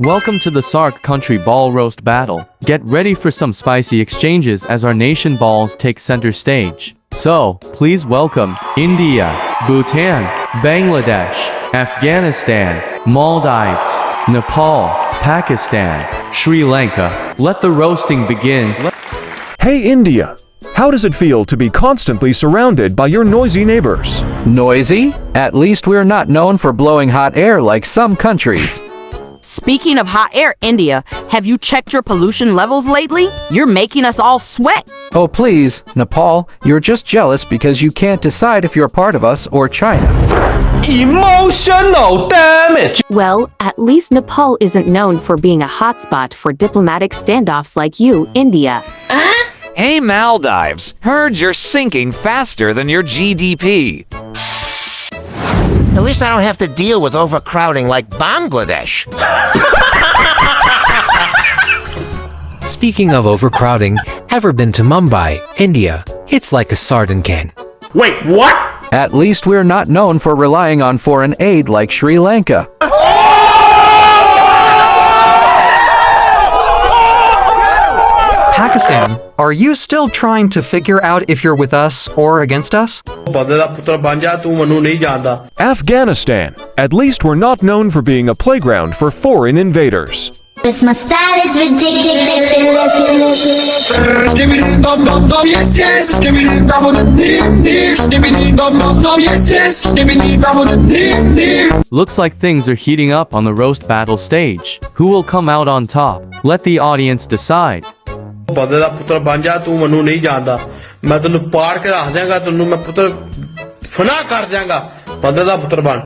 Welcome to the Saarc Country Ball Roast Battle. Get ready for some spicy exchanges as our nation balls take center stage. So, please welcome India, Bhutan, Bangladesh, Afghanistan, Maldives, Nepal, Pakistan, Sri Lanka. Let the roasting begin. Hey India, how does it feel to be constantly surrounded by your noisy neighbors? Noisy? At least we're not known for blowing hot air like some countries. Speaking of hot air, India, have you checked your pollution levels lately? You're making us all sweat. Oh please, Nepal, you're just jealous because you can't decide if you're part of us or China. Emotional damage! Well, at least Nepal isn't known for being a hotspot for diplomatic standoffs like you, India. Hey Maldives, heard you're sinking faster than your GDP. At least I don't have to deal with overcrowding like Bangladesh. Speaking of overcrowding, ever been to Mumbai, India? It's like a sardine can. Wait, what? At least we're not known for relying on foreign aid like Sri Lanka. Pakistan, are you still trying to figure out if you're with us or against us? Afghanistan, at least we're not known for being a playground for foreign invaders. Christmas style is ridiculous. Looks like things are heating up on the roast battle stage. Who will come out on top? Let the audience decide. ਬੰਦੇ ਦਾ ਪੁੱਤਰ ਬਣ ਜਾ ਤੂੰ ਮੈਨੂੰ ਨਹੀਂ ਜਾਣਦਾ ਮੈਂ ਤੈਨੂੰ ਪਾੜ ਕੇ ਰੱਖ ਦਿਆਂਗਾ ਤੈਨੂੰ ਮੈਂ ਪੁੱਤਰ ਫਨਾ ਕਰ ਦਿਆਂਗਾ ਬੰਦੇ ਦਾ ਪੁੱਤਰ ਬਣ